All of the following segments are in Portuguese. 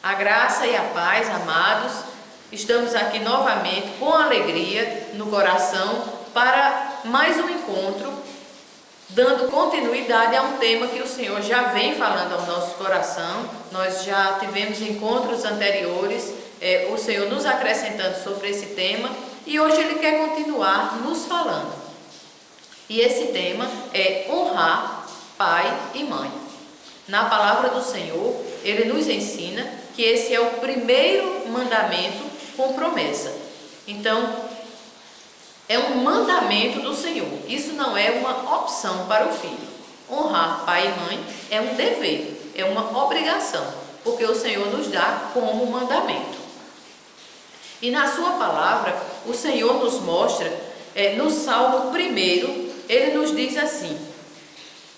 A graça e a paz, amados, estamos aqui novamente com alegria no coração para mais um encontro, dando continuidade a um tema que o Senhor já vem falando ao nosso coração. Nós já tivemos encontros anteriores, o Senhor nos acrescentando sobre esse tema, e hoje Ele quer continuar nos falando. E esse tema é honrar pai e mãe. Na palavra do Senhor, Ele nos ensina que esse é o primeiro mandamento com promessa. Então, é um mandamento do Senhor. Isso não é uma opção para o filho. Honrar pai e mãe é um dever, é uma obrigação, porque o Senhor nos dá como mandamento. E na sua palavra, o Senhor nos mostra, no Salmo 1, Ele nos diz assim: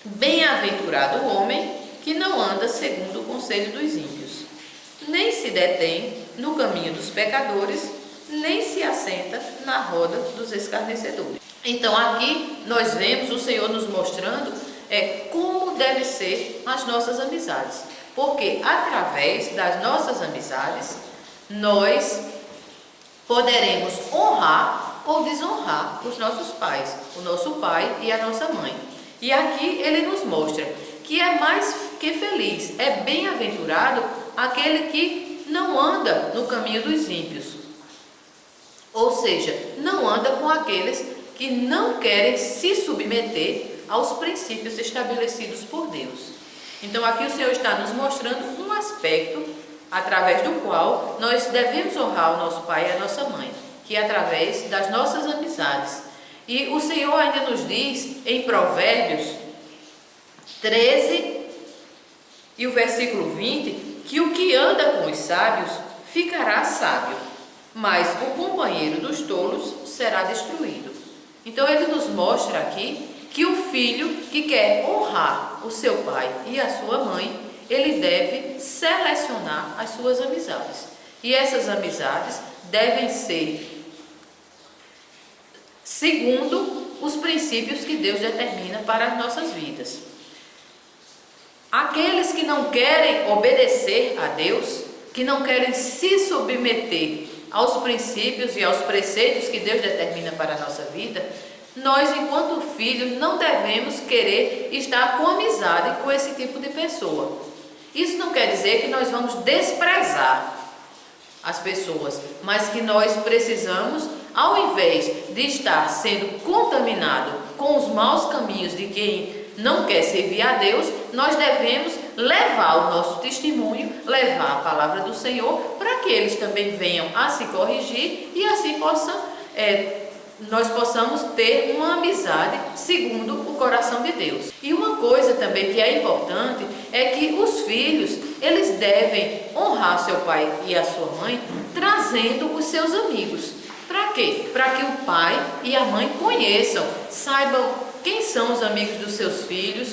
bem-aventurado o homem que não anda segundo o conselho dos ímpios, nem se detém no caminho dos pecadores, nem se assenta na roda dos escarnecedores. Então aqui nós vemos o Senhor nos mostrando como deve ser as nossas amizades, porque através das nossas amizades nós poderemos honrar ou desonrar os nossos pais, o nosso pai e a nossa mãe. E aqui Ele nos mostra que é mais que feliz, é bem-aventurado aquele que não anda no caminho dos ímpios. Ou seja, não anda com aqueles que não querem se submeter aos princípios estabelecidos por Deus. Então aqui o Senhor está nos mostrando um aspecto através do qual nós devemos honrar o nosso pai e a nossa mãe, que é através das nossas amizades. E o Senhor ainda nos diz em Provérbios 13 e o versículo 20, que o que anda com os sábios ficará sábio, mas o companheiro dos tolos será destruído. Então ele nos mostra aqui que o filho que quer honrar o seu pai e a sua mãe, ele deve selecionar as suas amizades. E essas amizades devem ser segundo os princípios que Deus determina para as nossas vidas. Aqueles que não querem obedecer a Deus, que não querem se submeter aos princípios e aos preceitos que Deus determina para a nossa vida, nós, enquanto filhos, não devemos querer estar com amizade com esse tipo de pessoa. Isso não quer dizer que nós vamos desprezar as pessoas, mas que nós precisamos, ao invés de estar sendo contaminado com os maus caminhos de quem não quer servir a Deus, nós devemos levar o nosso testemunho, levar a palavra do Senhor, para que eles também venham a se corrigir e assim nós possamos ter uma amizade segundo o coração de Deus. E uma coisa também que é importante é que os filhos, eles devem honrar seu pai e a sua mãe trazendo os seus amigos. Para quê? Para que o pai e a mãe conheçam, saibam quem são os amigos dos seus filhos.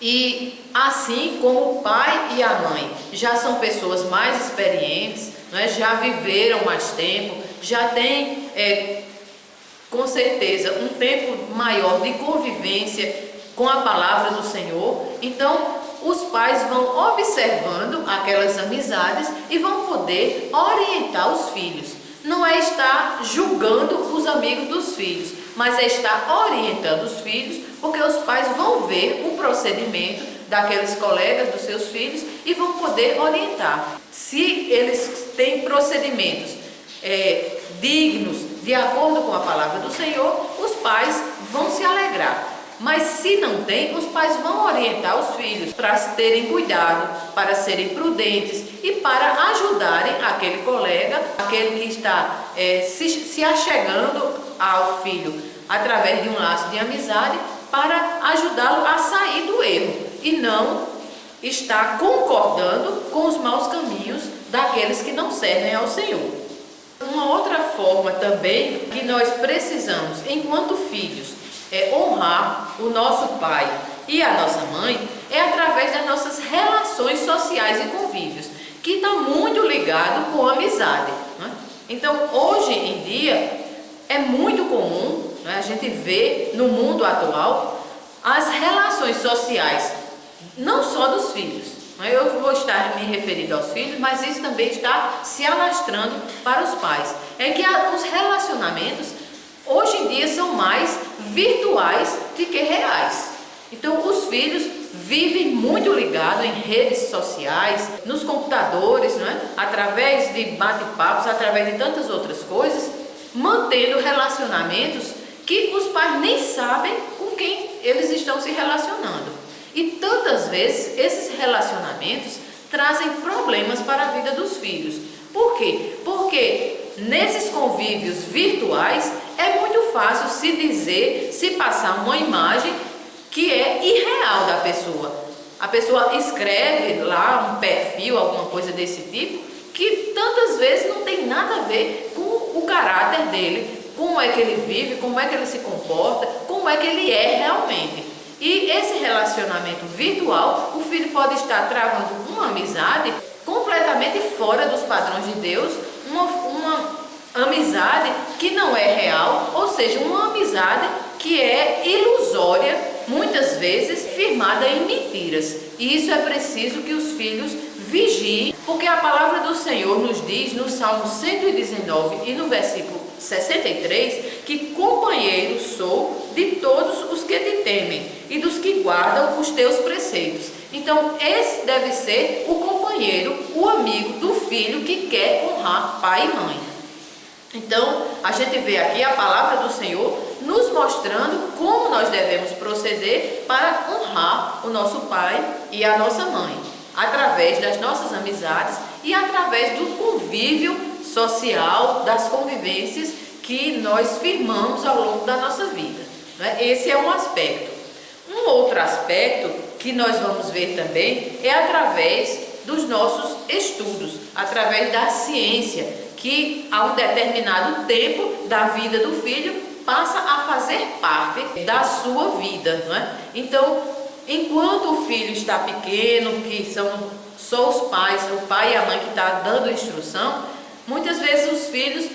E assim como o pai e a mãe já são pessoas mais experientes, já viveram mais tempo, já têm com certeza um tempo maior de convivência com a palavra do Senhor, então os pais vão observando aquelas amizades e vão poder orientar os filhos. Não é estar julgando os amigos dos filhos, mas é estar orientando os filhos, porque os pais vão ver o procedimento daqueles colegas dos seus filhos e vão poder orientar. Se eles têm procedimentos dignos, de acordo com a palavra do Senhor, os pais vão se alegrar. Mas se não tem, os pais vão orientar os filhos para terem cuidado, para serem prudentes e para ajudarem aquele colega, aquele que está se achegando ao filho através de um laço de amizade, para ajudá-lo a sair do erro e não estar concordando com os maus caminhos daqueles que não servem ao Senhor. Uma outra forma também que nós precisamos, enquanto filhos, honrar o nosso pai e a nossa mãe é através das nossas relações sociais e convívios, que está muito ligado com a amizade, né? Então, hoje em dia, é muito comum, né, a gente vê no mundo atual as relações sociais, não só dos filhos, Eu vou estar me referindo aos filhos, mas isso também está se alastrando para os pais. É que os relacionamentos hoje em dia são mais virtuais do que reais. Então os filhos vivem muito ligados em redes sociais, nos computadores, através de bate-papos, através de tantas outras coisas, mantendo relacionamentos que os pais nem sabem com quem eles estão se relacionando. E tantas vezes esses relacionamentos trazem problemas para a vida dos filhos. Por quê? Porque nesses convívios virtuais é muito fácil se dizer, se passar uma imagem que é irreal da pessoa. A pessoa escreve lá um perfil, alguma coisa desse tipo, que tantas vezes não tem nada a ver com o caráter dele, como é que ele vive, como é que ele se comporta, como é que ele é realmente. E esse relacionamento virtual, o filho pode estar travando uma amizade completamente fora dos padrões de Deus, uma amizade que não é real, ou seja, uma amizade que é ilusória, muitas vezes firmada em mentiras. E isso é preciso que os filhos vigiem, porque a palavra do Senhor nos diz no Salmo 119 e no versículo 63 que companheiro sou de todos os que te temem e dos que guardam os teus preceitos. Então esse deve ser o companheiro, o amigo do filho que quer honrar pai e mãe. Então a gente vê aqui a palavra do Senhor nos mostrando como nós devemos proceder para honrar o nosso pai e a nossa mãe, através das nossas amizades e através do convívio social, das convivências que nós firmamos ao longo da nossa vida. Esse é um aspecto. Um outro aspecto que nós vamos ver também é através dos nossos estudos, através da ciência, que a um determinado tempo da vida do filho passa a fazer parte da sua vida. Então, enquanto o filho está pequeno, que são só os pais, o pai e a mãe que estão dando instrução, muitas vezes os filhos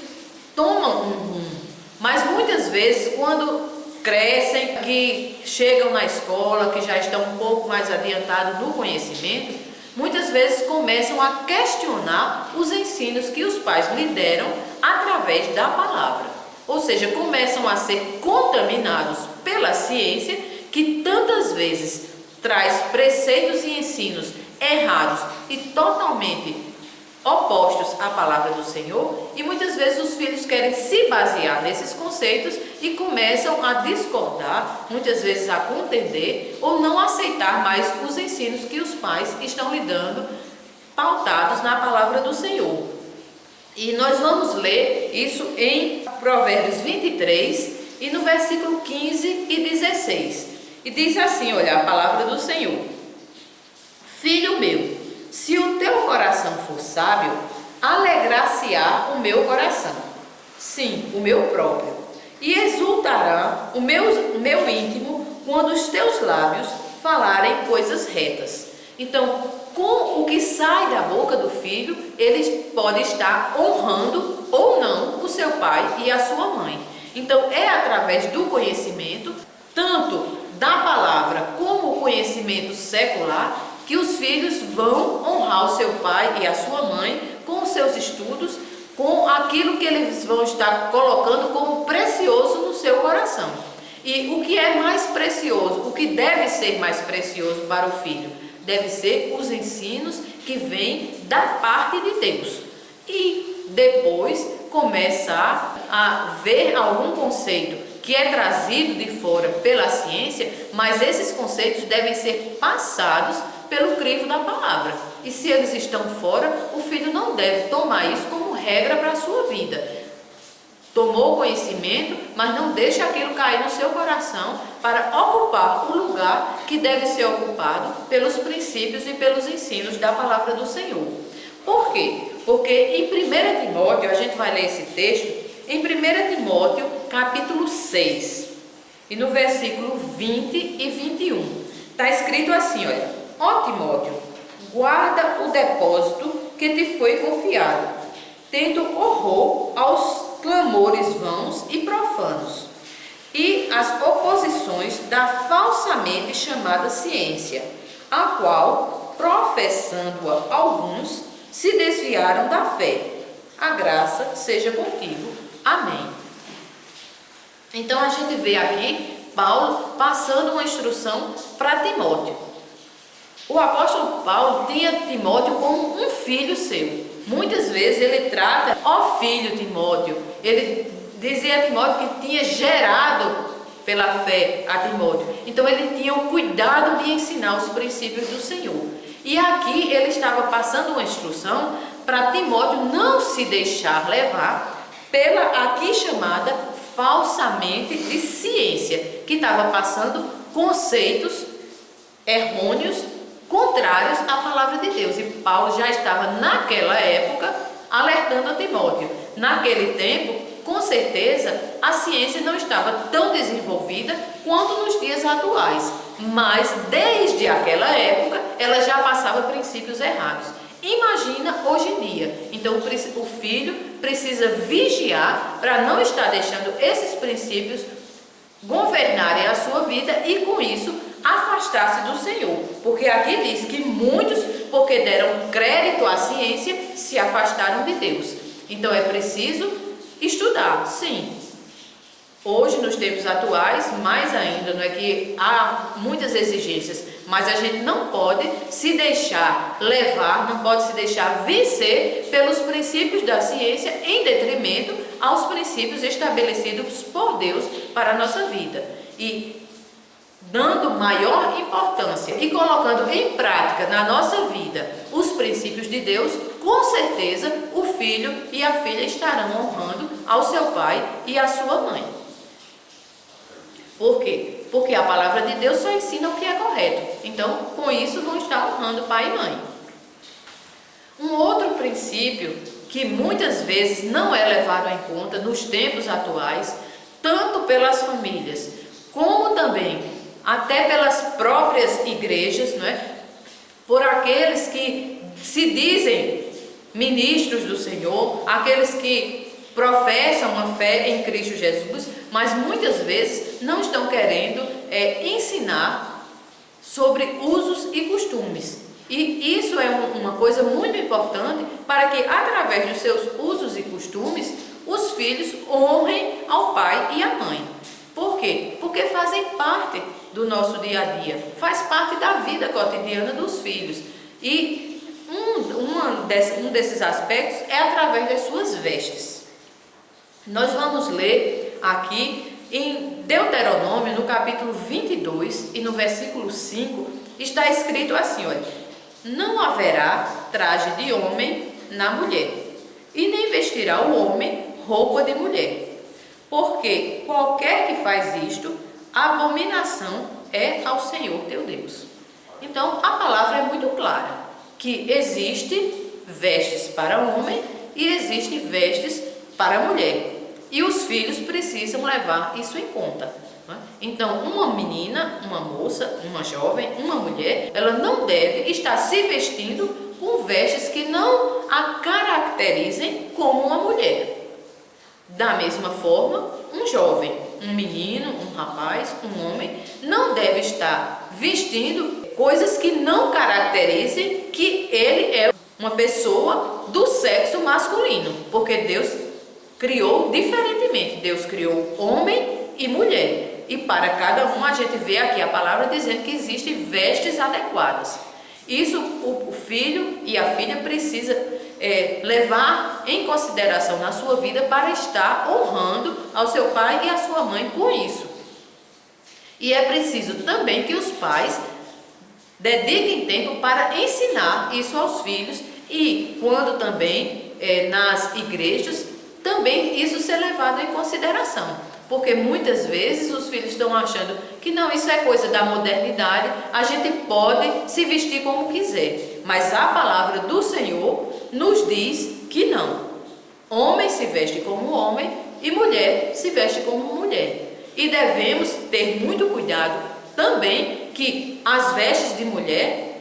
tomam um rumo, mas muitas vezes quando crescem, que chegam na escola, que já estão um pouco mais adiantados no conhecimento, muitas vezes começam a questionar os ensinos que os pais lhe deram através da palavra. Ou seja, começam a ser contaminados pela ciência, que tantas vezes traz preceitos e ensinos errados e totalmente opostos à palavra do Senhor, e muitas vezes os filhos querem se basear nesses conceitos e começam a discordar, muitas vezes a contender ou não aceitar mais os ensinos que os pais estão lhe dando, pautados na palavra do Senhor. E nós vamos ler isso em Provérbios 23 e no versículo 15 e 16. E diz assim, olha, a palavra do Senhor: Filho meu, se o teu coração for sábio, alegrar-se-á o meu coração, sim, o meu próprio, e exultará o meu íntimo quando os teus lábios falarem coisas retas. Então, com o que sai da boca do filho, ele pode estar honrando ou não o seu pai e a sua mãe. Então, é através do conhecimento, tanto da palavra como o conhecimento secular, que os filhos vão honrar o seu pai e a sua mãe com os seus estudos, com aquilo que eles vão estar colocando como precioso no seu coração. E o que é mais precioso, o que deve ser mais precioso para o filho? Deve ser os ensinos que vêm da parte de Deus. E depois começar a ver algum conceito que é trazido de fora pela ciência, mas esses conceitos devem ser passados pelo crivo da palavra. E se eles estão fora, o filho não deve tomar isso como regra para a sua vida. Tomou conhecimento, mas não deixa aquilo cair no seu coração para ocupar o lugar que deve ser ocupado pelos princípios e pelos ensinos da palavra do Senhor. Por quê? Porque em 1 Timóteo, a gente vai ler esse texto, em 1 Timóteo, capítulo 6, e no versículo 20 e 21, está escrito assim, olha: Ó Timóteo, guarda o depósito que te foi confiado, tendo horror aos clamores vãos e profanos, e as oposições da falsamente chamada ciência, a qual professando-a alguns, se desviaram da fé. A graça seja contigo. Amém. Então a gente vê aqui Paulo passando uma instrução para Timóteo. O apóstolo Paulo tinha Timóteo como um filho seu. Muitas vezes ele trata, ó filho Timóteo, ele dizia a Timóteo que tinha gerado pela fé a Timóteo. Então ele tinha o cuidado de ensinar os princípios do Senhor. E aqui ele estava passando uma instrução para Timóteo não se deixar levar pela aqui chamada falsamente de ciência, que estava passando conceitos errôneos, contrários à palavra de Deus. E Paulo já estava naquela época alertando a Timóteo. Naquele tempo, com certeza, a ciência não estava tão desenvolvida quanto nos dias atuais, mas desde aquela época ela já passava princípios errados. Imagina hoje em dia. Então o filho precisa vigiar para não estar deixando esses princípios governarem a sua vida e com isso afastar-se do Senhor. Porque aqui diz que muitos, porque deram crédito à ciência, se afastaram de Deus. Então é preciso estudar, sim. Hoje, nos tempos atuais, mais ainda, não é que há muitas exigências, mas a gente não pode se deixar levar, não pode se deixar vencer pelos princípios da ciência em detrimento aos princípios estabelecidos por Deus para a nossa vida. E dando maior importância e colocando em prática na nossa vida os princípios de Deus, com certeza o filho e a filha estarão honrando ao seu pai e à sua mãe. Por quê? Porque a palavra de Deus só ensina o que é correto. Então, com isso, vão estar honrando pai e mãe. Um outro princípio que muitas vezes não é levado em conta nos tempos atuais, tanto pelas famílias, como também até pelas próprias igrejas, não é? Por aqueles que se dizem ministros do Senhor, aqueles que professam uma fé em Cristo Jesus, mas muitas vezes não estão querendo ensinar sobre usos e costumes. E isso é uma coisa muito importante para que, através dos seus usos e costumes, os filhos honrem ao pai e à mãe. Por quê? Porque fazem parte do nosso dia a dia, faz parte da vida cotidiana dos filhos. E um desses aspectos é através das suas vestes. Nós vamos ler aqui em Deuteronômio, no capítulo 22 e no versículo 5, está escrito assim, olha: não haverá traje de homem na mulher, e nem vestirá o homem roupa de mulher, porque qualquer que faz isto, abominação é ao Senhor teu Deus. Então, a palavra é muito clara, que existe vestes para o homem e existe vestes para a mulher. E os filhos precisam levar isso em conta, né? Então, uma menina, uma moça, uma jovem, uma mulher, ela não deve estar se vestindo com vestes que não a caracterizem como uma mulher. Da mesma forma, um jovem, um menino, um rapaz, um homem, não deve estar vestindo coisas que não caracterizem que ele é uma pessoa do sexo masculino, porque Deus criou diferentemente. Deus criou homem e mulher, e para cada um a gente vê aqui a palavra dizendo que existem vestes adequadas. Isso o filho e a filha precisa levar em consideração na sua vida para estar honrando ao seu pai e à sua mãe com isso. E é preciso também que os pais dediquem tempo para ensinar isso aos filhos, e quando também nas igrejas, também isso ser levado em consideração, porque muitas vezes os filhos estão achando que não, isso é coisa da modernidade, a gente pode se vestir como quiser, mas a palavra do Senhor nos diz que não. Homem se veste como homem e mulher se veste como mulher, e devemos ter muito cuidado também que as vestes de mulher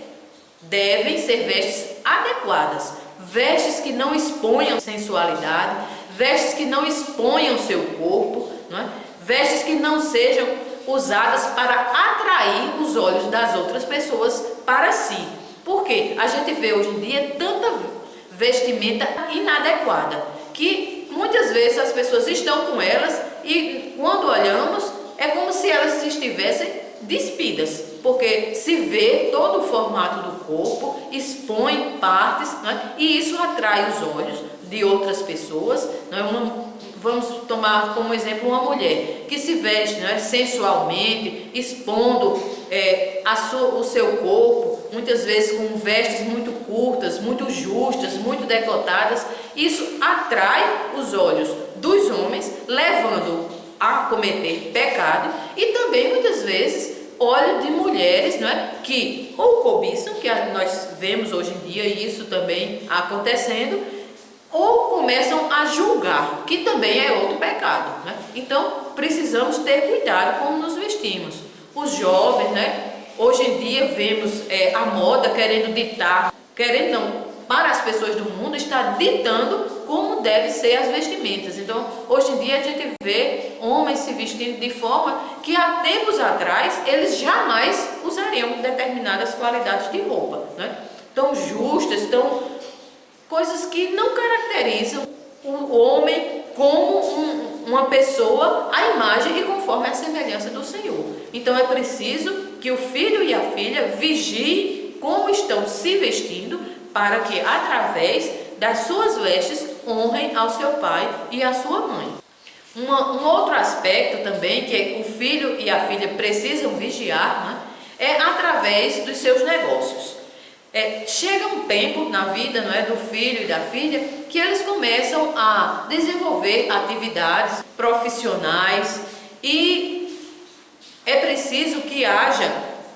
devem ser vestes adequadas, vestes que não exponham sensualidade, vestes que não exponham seu corpo, não é? Vestes que não sejam usadas para atrair os olhos das outras pessoas para si. Porque a gente vê hoje em dia tanta vestimenta inadequada, que muitas vezes as pessoas estão com elas e quando olhamos é como se elas estivessem despidas, porque se vê todo o formato do corpo, expõe partes, né? E isso atrai os olhos de outras pessoas, né? Vamos tomar como exemplo uma mulher que se veste, né, sensualmente, expondo o seu corpo, muitas vezes com vestes muito curtas, muito justas, muito decotadas. Isso atrai os olhos dos homens, levando a cometer pecado, e também muitas vezes olho de mulheres, não é, que ou cobiçam, que nós vemos hoje em dia isso também acontecendo, ou começam a julgar, que também é outro pecado, né? Então precisamos ter cuidado como nos vestimos. Os jovens, né, hoje em dia vemos a moda querendo ditar, querendo não, para as pessoas do mundo, está ditando como devem ser as vestimentas. Então, hoje em dia a gente vê homens se vestindo de forma que há tempos atrás eles jamais usariam determinadas qualidades de roupa, né? Tão justas, coisas que não caracterizam o homem como uma pessoa à imagem e conforme a semelhança do Senhor. Então é preciso que o filho e a filha vigiem como estão se vestindo, para que através das suas vestes honrem ao seu pai e à sua mãe. Um outro aspecto também que o filho e a filha precisam vigiar, né, é através dos seus negócios. Chega um tempo na vida, não é, do filho e da filha, que eles começam a desenvolver atividades profissionais, e é preciso que haja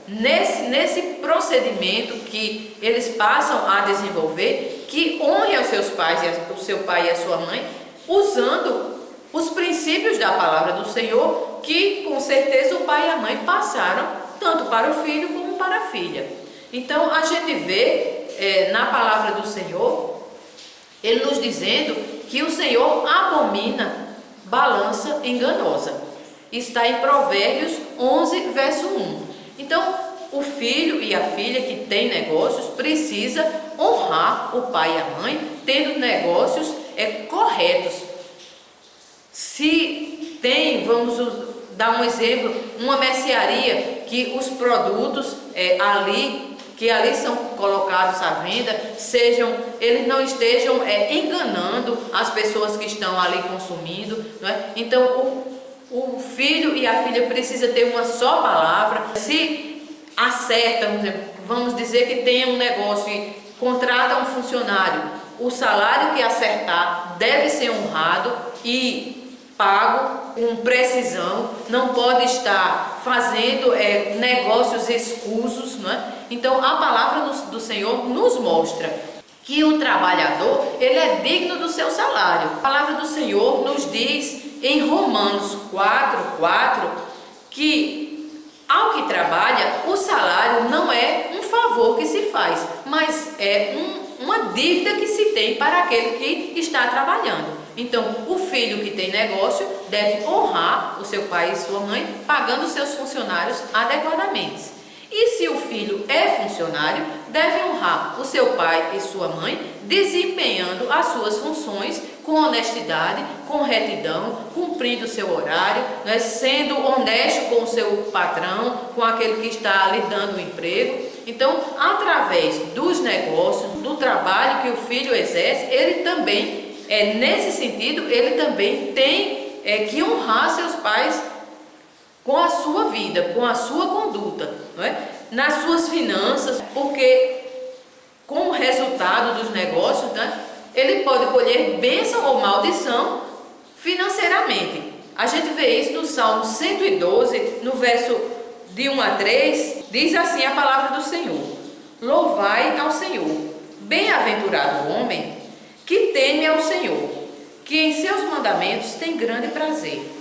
nesse procedimento que eles passam a desenvolver, que honre aos seus pais, o seu pai e a sua mãe, usando os princípios da palavra do Senhor, que com certeza o pai e a mãe passaram tanto para o filho como para a filha. Então a gente vê na palavra do Senhor, ele nos dizendo que o Senhor abomina balança enganosa. Está em Provérbios 11, verso 1. Então o filho e a filha que tem negócios precisa honrar o pai e a mãe, tendo negócios corretos. Se tem, vamos dar um exemplo, uma mercearia que os produtos que ali são colocados à venda, eles não estejam enganando as pessoas que estão ali consumindo, não é? Então o filho e a filha precisam ter uma só palavra. Se acerta, vamos dizer que tem um negócio e contrata um funcionário, o salário que acertar deve ser honrado e pago com precisão, não pode estar fazendo negócios escusos, não é? Então a palavra do Senhor nos mostra que o trabalhador, ele é digno do seu salário. A palavra do Senhor nos diz em Romanos 4:4 que ao que trabalha, o salário não é um favor que se faz, mas é uma dívida que se tem para aquele que está trabalhando. Então, o filho que tem negócio deve honrar o seu pai e sua mãe, pagando seus funcionários adequadamente. E se o filho é funcionário, deve honrar o seu pai e sua mãe, desempenhando as suas funções com honestidade, com retidão, cumprindo o seu horário, né, sendo honesto com o seu patrão, com aquele que está lhe dando o emprego. Então, através dos negócios, do trabalho que o filho exerce, ele também, nesse sentido, ele também tem que honrar seus pais com a sua vida, com a sua conduta, não é? Nas suas finanças, porque com o resultado dos negócios, né, ele pode colher bênção ou maldição financeiramente. A gente vê isso no Salmo 112, no verso de 1 a 3, diz assim a palavra do Senhor: louvai ao Senhor, bem-aventurado o homem que teme ao Senhor, que em seus mandamentos tem grande prazer.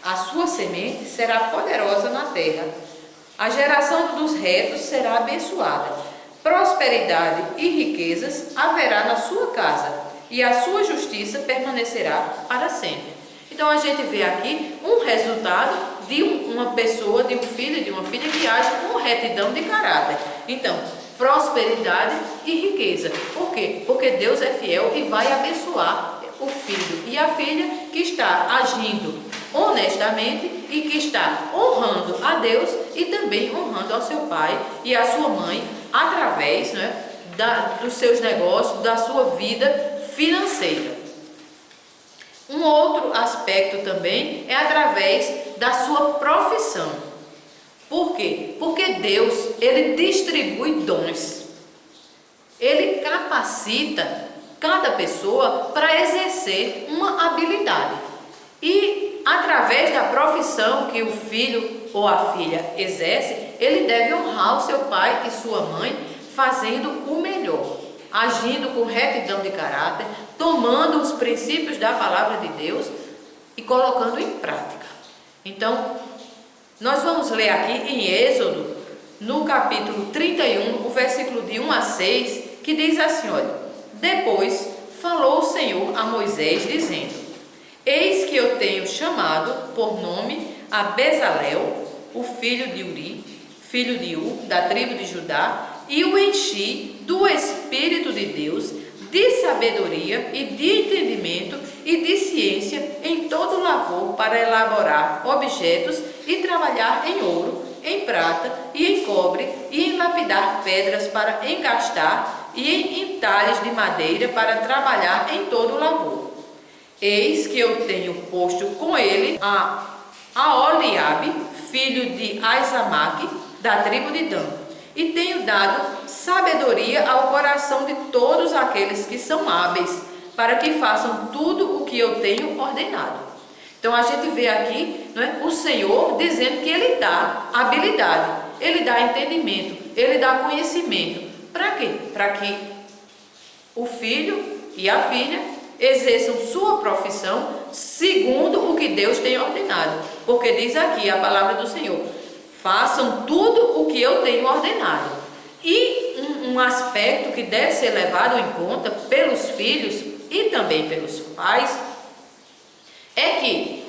A sua semente será poderosa na terra. A geração dos retos será abençoada. Prosperidade e riquezas haverá na sua casa, e a sua justiça permanecerá para sempre. Então a gente vê aqui um resultado de uma pessoa, de um filho e de uma filha que age com retidão de caráter. Então, prosperidade e riqueza. Por quê? Porque Deus é fiel e vai abençoar o filho e a filha que está agindo honestamente e que está honrando a Deus e também honrando ao seu pai e à sua mãe através, né, dos seus negócios, da sua vida financeira. Um outro aspecto também é através da sua profissão. Por quê? Porque Deus, Ele distribui dons. Ele capacita cada pessoa para exercer uma habilidade. E através da profissão que o filho ou a filha exerce, ele deve honrar o seu pai e sua mãe fazendo o melhor, agindo com retidão de caráter, tomando os princípios da palavra de Deus e colocando em prática. Então, nós vamos ler aqui em Êxodo, no capítulo 31, o versículo de 1 a 6, que diz assim, olha: Depois falou o Senhor a Moisés, dizendo: Eis que eu tenho chamado por nome a Bezalel, o filho de Uri, filho de Ur, da tribo de Judá, e o enchi do Espírito de Deus, de sabedoria e de entendimento e de ciência em todo lavor para elaborar objetos e trabalhar em ouro, em prata e em cobre e em lapidar pedras para engastar e em entalhes de madeira para trabalhar em todo lavor. Eis que eu tenho posto com ele a Aholiabe, filho de Aizamaque, da tribo de Dan, e tenho dado sabedoria ao coração de todos aqueles que são hábeis, para que façam tudo o que eu tenho ordenado. Então a gente vê aqui, não é, o Senhor dizendo que Ele dá habilidade, Ele dá entendimento, Ele dá conhecimento. Para quê? Para que o filho e a filha exerçam sua profissão segundo o que Deus tem ordenado. Porque diz aqui a palavra do Senhor: façam tudo o que eu tenho ordenado. E um aspecto que deve ser levado em conta pelos filhos e também pelos pais é que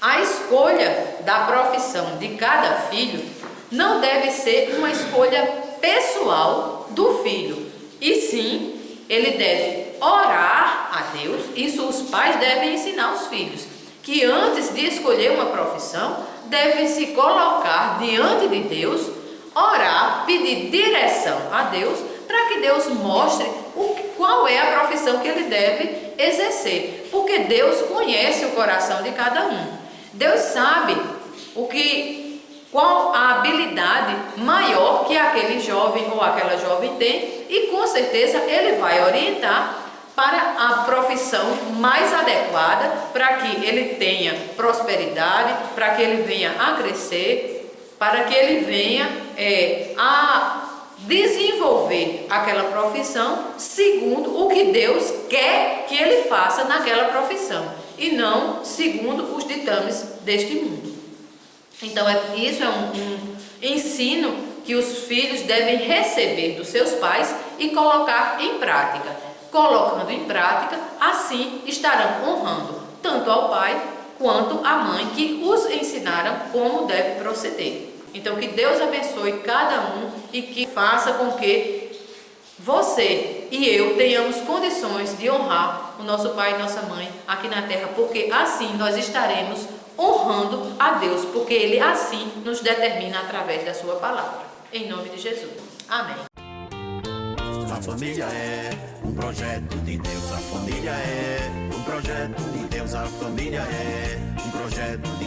a escolha da profissão de cada filho não deve ser uma escolha pessoal do filho, e sim, ele deve orar a Deus. Isso os pais devem ensinar os filhos, que antes de escolher uma profissão, devem se colocar diante de Deus, orar, pedir direção a Deus, para que Deus mostre qual é a profissão que ele deve exercer, porque Deus conhece o coração de cada um. Deus sabe qual a habilidade maior que aquele jovem ou aquela jovem tem, e com certeza ele vai orientar para a profissão mais adequada, para que ele tenha prosperidade, para que ele venha a crescer, para que ele venha a desenvolver aquela profissão segundo o que Deus quer que ele faça naquela profissão, e não segundo os ditames deste mundo. Então isso é um ensino que os filhos devem receber dos seus pais e colocar em prática. Colocando em prática, assim estarão honrando tanto ao pai quanto à mãe que os ensinaram como deve proceder. Então que Deus abençoe cada um e que faça com que você e eu tenhamos condições de honrar o nosso pai e nossa mãe aqui na terra, porque assim nós estaremos honrando a Deus, porque Ele assim nos determina através da sua palavra. Em nome de Jesus. Amém. A família é um projeto de Deus, a família é um projeto de Deus, a família é um projeto de